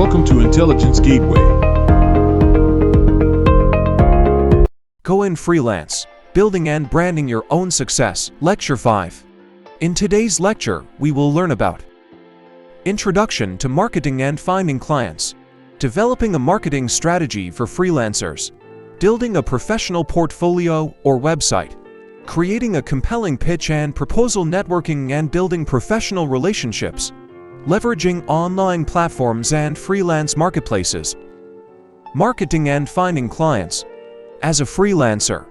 Welcome to Intelligence Gateway. Go in Freelance, Building and Branding Your Own Success, Lecture 5. In today's lecture, we will learn about Introduction to Marketing and Finding Clients, Developing a Marketing Strategy for Freelancers, Building a Professional Portfolio or Website, Creating a Compelling Pitch and Proposal, Networking and Building Professional Relationships, Leveraging Online Platforms and Freelance Marketplaces, Marketing and Finding Clients. As a freelancer,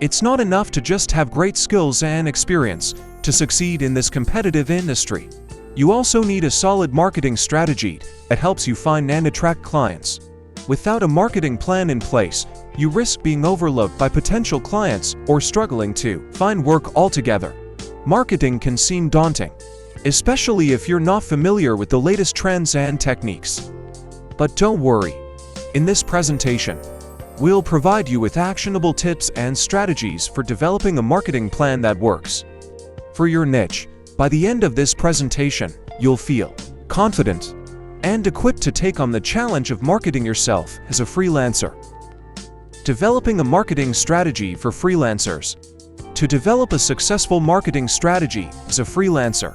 it's not enough to just have great skills and experience to succeed in this competitive industry. You also need a solid marketing strategy that helps you find and attract clients. Without a marketing plan in place, you risk being overlooked by potential clients or struggling to find work altogether. Marketing can seem daunting, especially if you're not familiar with the latest trends and techniques. But don't worry. In this presentation, we'll provide you with actionable tips and strategies for developing a marketing plan that works for your niche. By the end of this presentation, you'll feel confident and equipped to take on the challenge of marketing yourself as a freelancer. Developing a marketing strategy for freelancers. To develop a successful marketing strategy as a freelancer,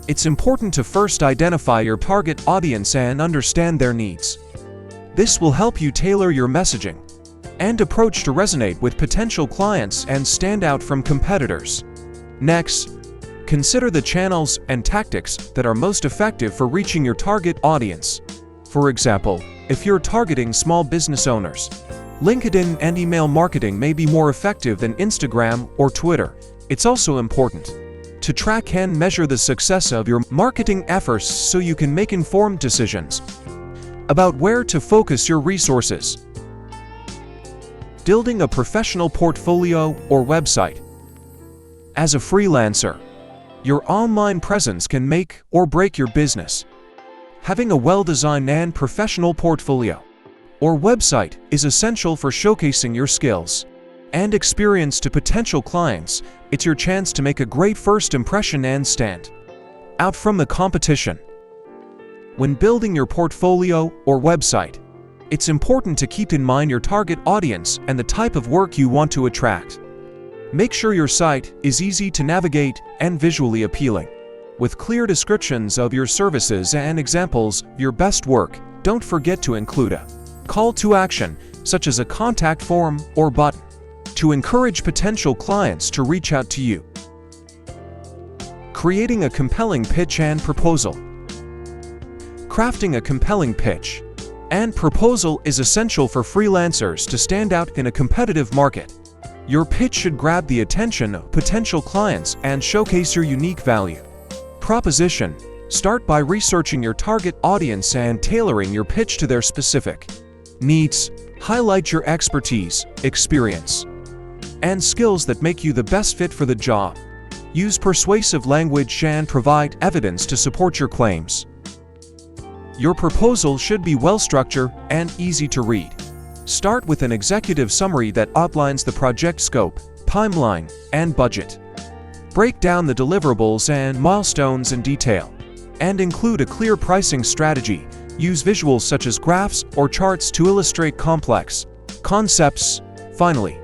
it's important to first identify your target audience and understand their needs. This will help you tailor your messaging and approach to resonate with potential clients and stand out from competitors. Next, consider the channels and tactics that are most effective for reaching your target audience. For example, if you're targeting small business owners, LinkedIn and email marketing may be more effective than Instagram or Twitter. It's also important to track and measure the success of your marketing efforts so you can make informed decisions about where to focus your resources. Building a professional portfolio or website. As a freelancer, your online presence can make or break your business. Having a well-designed and professional portfolio or website is essential for showcasing your skills and experience to potential clients. It's your chance to make a great first impression and stand out from the competition. When building your portfolio or website, it's important to keep in mind your target audience and the type of work you want to attract. Make sure your site is easy to navigate and visually appealing, with clear descriptions of your services and examples of your best work. Don't forget to include a call to action, such as a contact form or button, to encourage potential clients to reach out to you. Creating a compelling pitch and proposal. Crafting a compelling pitch and proposal is essential for freelancers to stand out in a competitive market. Your pitch should grab the attention of potential clients and showcase your unique value proposition. Start by researching your target audience and tailoring your pitch to their specific needs. Highlight your expertise, experience, and skills that make you the best fit for the job. Use persuasive language and provide evidence to support your claims. Your proposal should be well-structured and easy to read. Start with an executive summary that outlines the project scope, timeline, and budget. Break down the deliverables and milestones in detail, and include a clear pricing strategy. Use visuals such as graphs or charts to illustrate complex concepts. Finally,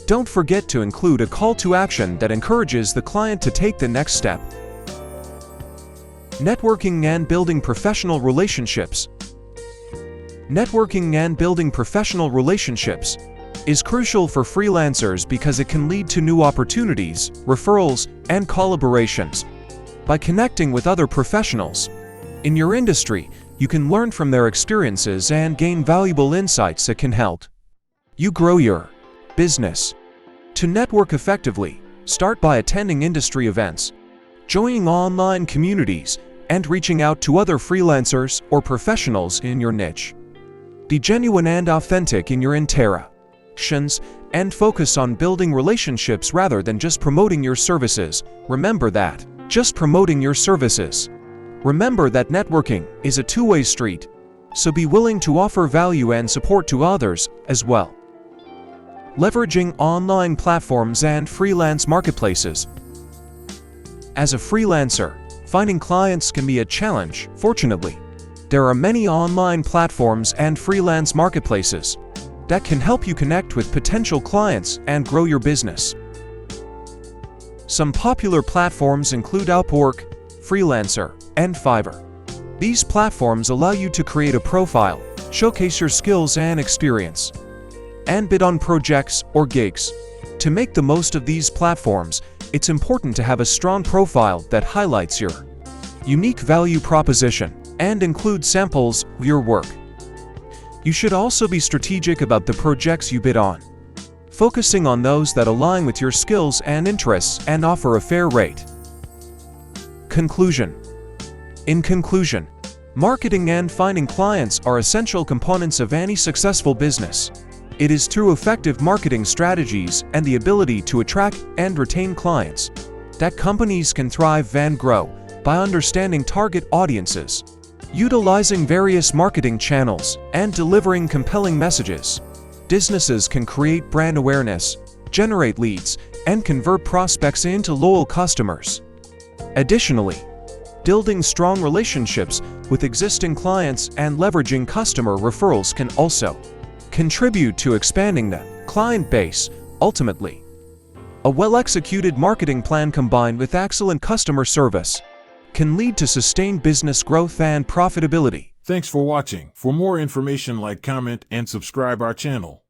don't forget to include a call to action that encourages the client to take the next step. Networking and building professional relationships. Networking and building professional relationships is crucial for freelancers because it can lead to new opportunities, referrals, and collaborations. By connecting with other professionals in your industry, you can learn from their experiences and gain valuable insights that can help you grow your business. To network effectively, start by attending industry events, joining online communities, and reaching out to other freelancers or professionals in your niche. Be genuine and authentic in your interactions and focus on building relationships rather than just promoting your services. Remember that networking is a two-way street, so be willing to offer value and support to others as well. Leveraging online platforms and freelance marketplaces. As a freelancer, finding clients can be a challenge. Fortunately, There are many online platforms and freelance marketplaces that can help you connect with potential clients and grow your business. Some popular platforms include Upwork, Freelancer, and Fiverr. These platforms allow you to create a profile, showcase your skills and experience, and bid on projects or gigs. To make the most of these platforms, it's important to have a strong profile that highlights your unique value proposition and includes samples of your work. You should also be strategic about the projects you bid on, focusing on those that align with your skills and interests and offer a fair rate. Conclusion. In conclusion, marketing and finding clients are essential components of any successful business. It is through effective marketing strategies and the ability to attract and retain clients that companies can thrive and grow. By understanding target audiences, utilizing various marketing channels, and delivering compelling messages, businesses can create brand awareness, generate leads, and convert prospects into loyal customers. Additionally, building strong relationships with existing clients and leveraging customer referrals can also contribute to expanding the client base. Ultimately, a well-executed marketing plan combined with excellent customer service can lead to sustained business growth and profitability. Thanks for watching. For more information, like, comment, and subscribe our channel.